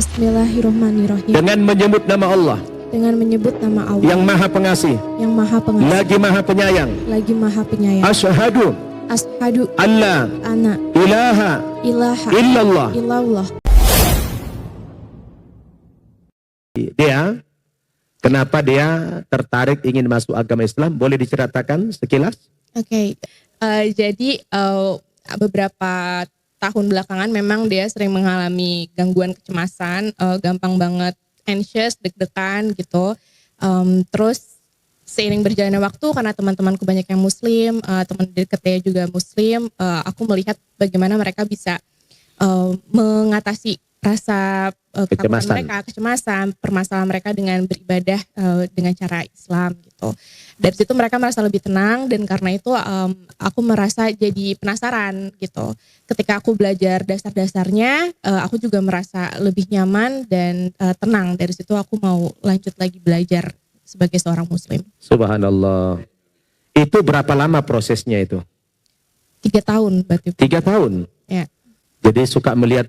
Bismillahirrahmanirrahim. Dengan menyebut nama Allah Dengan menyebut nama Allah yang Maha Pengasih, yang Maha Pengasih, lagi Maha Penyayang. lagi Maha Penyayang. Asyhadu Asyhadu alla anna ilaha ilaha illallah. illallah. Kenapa dia tertarik ingin masuk agama Islam? Boleh diceritakan sekilas? Oke. Jadi beberapa tahun belakangan memang dia sering mengalami gangguan kecemasan, gampang banget anxious, deg-degan gitu. Terus seiring berjalannya waktu, karena teman-temanku banyak yang muslim, teman dekatnya juga muslim, aku melihat bagaimana mereka bisa mengatasi rasa kecemasan, permasalahan mereka dengan beribadah dengan cara Islam gitu. Dari situ mereka merasa lebih tenang, dan karena itu aku merasa jadi penasaran gitu. Ketika aku belajar dasar-dasarnya, aku juga merasa lebih nyaman dan tenang. Dari situ aku mau lanjut lagi belajar sebagai seorang muslim. Subhanallah. Itu berapa lama prosesnya itu? 3 tahun berarti. 3 tahun? Ya. Jadi suka melihat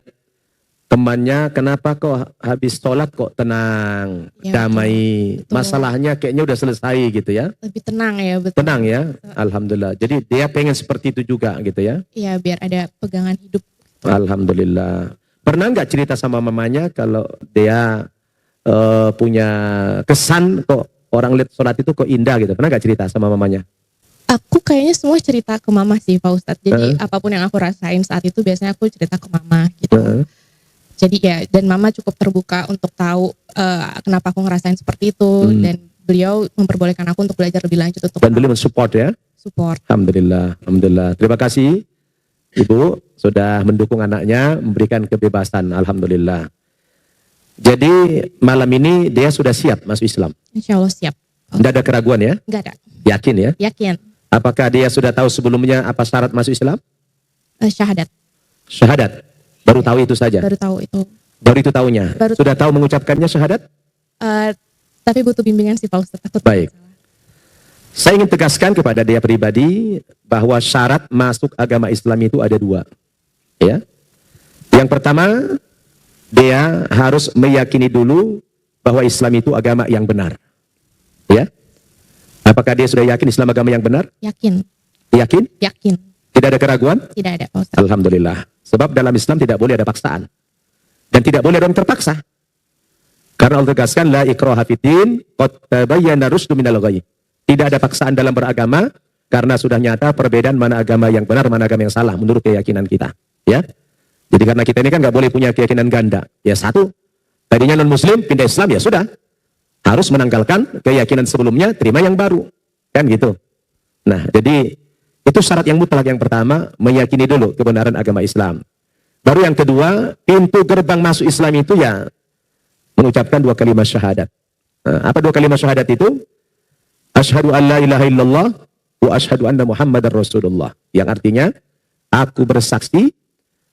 temannya, kenapa kok habis sholat kok tenang, Ya, damai, betul. Masalahnya kayaknya udah selesai gitu ya. Lebih tenang ya, betul. Tenang ya, alhamdulillah. Jadi dia pengen seperti itu juga gitu ya. Iya, biar ada pegangan hidup. Alhamdulillah. Pernah nggak cerita sama mamanya kalau dia punya kesan kok orang lihat sholat itu kok indah gitu? Pernah nggak cerita sama mamanya? Aku kayaknya semua cerita ke mama sih, Pak Ustadz. Jadi apapun yang aku rasain saat itu biasanya aku cerita ke mama gitu. Jadi ya, dan mama cukup terbuka untuk tahu kenapa aku ngerasain seperti itu, dan beliau memperbolehkan aku untuk belajar lebih lanjut untuk. Dan beliau mensupport ya? Support. Alhamdulillah, alhamdulillah. Terima kasih Ibu sudah mendukung anaknya, memberikan kebebasan. Alhamdulillah. Jadi malam ini dia sudah siap masuk Islam? Insya Allah siap. Tidak ada keraguan ya? Enggak ada. Yakin ya? Yakin. Apakah dia sudah tahu sebelumnya apa syarat masuk Islam? Syahadat. Syahadat. Baru tahu itu saja? Baru tahu itu. Baru itu tahunya? Sudah tahu mengucapkannya syahadat? Tapi butuh bimbingan sih Pak Ustadz. Takut. Baik. Saya ingin tegaskan kepada dia pribadi bahwa syarat masuk agama Islam itu ada 2. Ya. Yang pertama, dia harus meyakini dulu bahwa Islam itu agama yang benar. Ya. Apakah dia sudah yakin Islam agama yang benar? Yakin. Yakin? Yakin. Tidak ada keraguan? Tidak ada Pak Ustadz. Alhamdulillah. Sebab dalam Islam tidak boleh ada paksaan. Dan tidak boleh ada orang terpaksa. Karena Allah tegaskan, la ikraha fiddin, qad tabayyana rusdu minal ghayy. Tidak ada paksaan dalam beragama, karena sudah nyata perbedaan mana agama yang benar, mana agama yang salah, menurut keyakinan kita. Ya. Jadi karena kita ini kan nggak boleh punya keyakinan ganda. Ya satu, tadinya non-muslim, pindah Islam, ya sudah. Harus menanggalkan keyakinan sebelumnya, terima yang baru. Kan gitu. Nah, jadi itu syarat yang mutlak yang pertama, meyakini dulu kebenaran agama Islam. Baru yang kedua, pintu gerbang masuk Islam itu ya mengucapkan 2 kalimat syahadat. Nah, apa 2 kalimat syahadat itu? Asyhadu an la ilaha illallah wa asyhadu anna Muhammadar Rasulullah. Yang artinya, aku bersaksi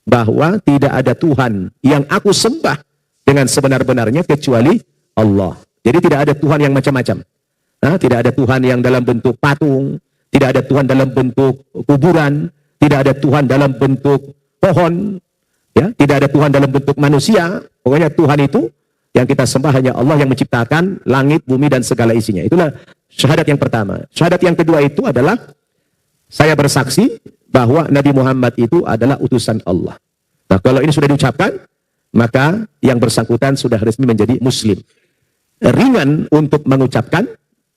bahwa tidak ada Tuhan yang aku sembah dengan sebenar-benarnya kecuali Allah. Jadi tidak ada Tuhan yang macam-macam. Nah, tidak ada Tuhan yang dalam bentuk patung, tidak ada Tuhan dalam bentuk kuburan, tidak ada Tuhan dalam bentuk pohon, ya, tidak ada Tuhan dalam bentuk manusia. Pokoknya Tuhan itu yang kita sembah hanya Allah yang menciptakan langit, bumi, dan segala isinya. Itulah syahadat yang pertama. Syahadat yang kedua itu adalah saya bersaksi bahwa Nabi Muhammad itu adalah utusan Allah. Nah, kalau ini sudah diucapkan, maka yang bersangkutan sudah resmi menjadi muslim. Ringan untuk mengucapkan,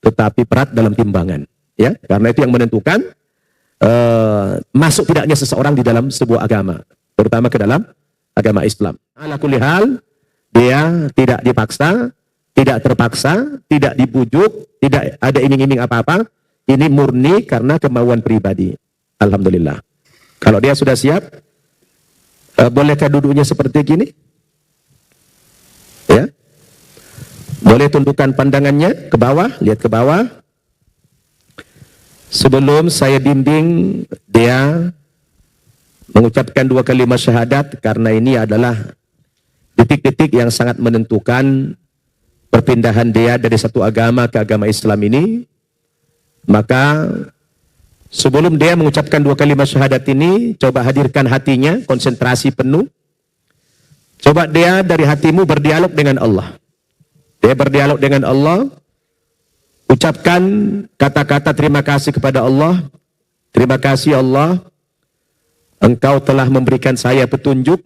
tetapi berat dalam timbangan. Ya, karena itu yang menentukan masuk tidaknya seseorang di dalam sebuah agama, terutama ke dalam agama Islam. Ala kulli hal, dia tidak dipaksa, tidak terpaksa, tidak dibujuk, tidak ada iming-iming apa-apa. Ini murni karena kemauan pribadi. Alhamdulillah. Kalau dia sudah siap, bolehkah duduknya seperti gini? Ya. Boleh tundukkan pandangannya ke bawah, lihat ke bawah. Sebelum saya bimbing dia mengucapkan 2 kalimat syahadat, karena ini adalah detik-detik yang sangat menentukan perpindahan dia dari satu agama ke agama Islam ini. Maka sebelum dia mengucapkan 2 kalimat syahadat ini, coba hadirkan hatinya, konsentrasi penuh. Coba dia dari hatimu berdialog dengan Allah. Dia berdialog dengan Allah. Ucapkan kata-kata terima kasih kepada Allah. Terima kasih Allah. Engkau telah memberikan saya petunjuk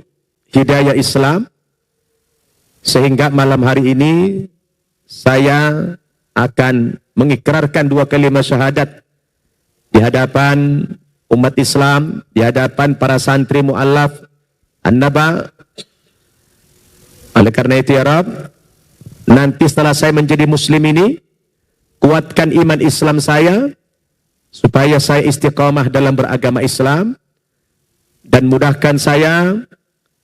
hidayah Islam. Sehingga malam hari ini saya akan mengikrarkan 2 kalimat syahadat di hadapan umat Islam, di hadapan para santri mu'allaf An-Naba. Oleh karena itu ya Rabb, nanti setelah saya menjadi muslim ini, kuatkan iman Islam saya, supaya saya istiqamah dalam beragama Islam, dan mudahkan saya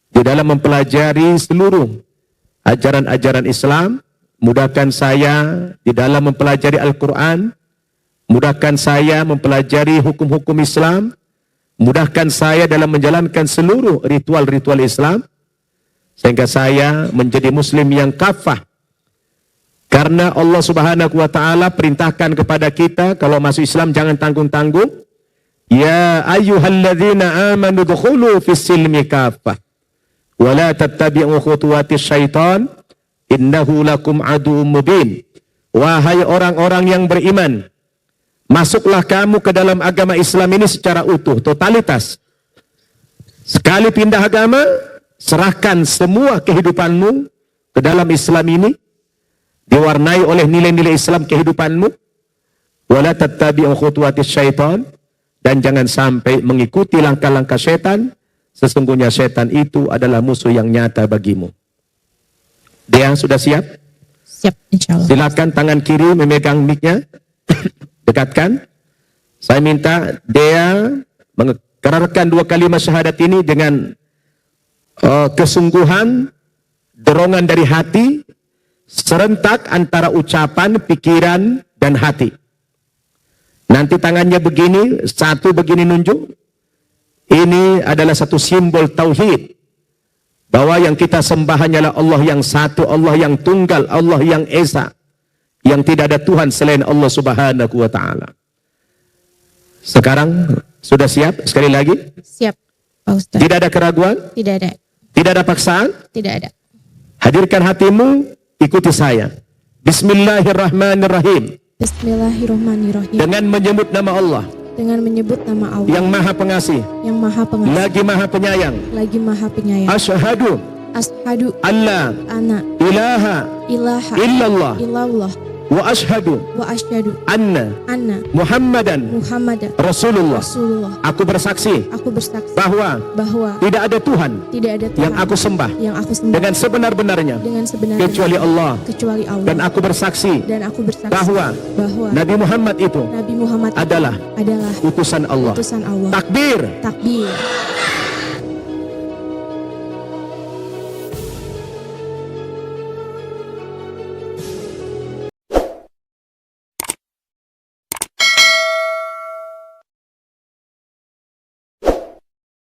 di dalam mempelajari seluruh ajaran-ajaran Islam, mudahkan saya di dalam mempelajari Al-Quran, mudahkan saya mempelajari hukum-hukum Islam, mudahkan saya dalam menjalankan seluruh ritual-ritual Islam, sehingga saya menjadi muslim yang kafah. Karena Allah Subhanahu wa taala perintahkan kepada kita kalau masuk Islam jangan tanggung-tanggung. Ya ayyuhalladzina amanu dukhulu fis silmi kafah wa la tattabi'u khutuwatis syaitan innahu lakum aduwwum mubin. Wahai orang-orang yang beriman, masuklah kamu ke dalam agama Islam ini secara utuh, totalitas. Sekali pindah agama, serahkan semua kehidupanmu ke dalam Islam ini, diwarnai oleh nilai-nilai Islam kehidupanmu. Wala tattabi'u khutuwatis syaitan, dan jangan sampai mengikuti langkah-langkah setan. Sesungguhnya setan itu adalah musuh yang nyata bagimu. Dia sudah siap? Siap, insya Allah. Silakan tangan kiri memegang mic-nya. Dekatkan. Saya minta dia mengikrarkan 2 kalimat syahadat ini dengan kesungguhan, dorongan dari hati, serentak antara ucapan, pikiran, dan hati. Nanti tangannya begini, satu begini nunjuk. Ini adalah satu simbol tauhid. Bahwa yang kita sembah hanyalah Allah yang satu, Allah yang tunggal, Allah yang esa. Yang tidak ada Tuhan selain Allah Subhanahu wa ta'ala. Sekarang sudah siap? Sekali lagi. Siap, Pak Ustaz. Tidak ada keraguan? Tidak ada. Tidak ada paksaan? Tidak ada. Hadirkan hatimu, ikuti saya. Bismillahirrahmanirrahim. Bismillahirrahmanirrahim. Dengan menyebut nama Allah. Dengan menyebut nama Allah. Yang maha pengasih. Yang maha pengasih. Lagi maha penyayang. Lagi maha penyayang. Asyhadu. Ashadu. Allah. Ana. Ilaha. Ilaha. Illallah. Illallah. Wa asyhadu. Wa asyhadu. Anna. Anna. Muhammadan. Muhammadan. Rasulullah. Rasulullah. Aku bersaksi. Aku bersaksi. Bahwa. Tidak ada Tuhan. Tidak ada Tuhan. Yang aku sembah. Yang aku sembah. Dengan sebenar-benarnya. Dengan sebenarnya. Kecuali Allah. Kecuali Allah. Dan aku bersaksi. Bahwa. Nabi Muhammad itu. Nabi Muhammad adalah. Adalah. Utusan Allah. Utusan Allah. Takbir. Takbir.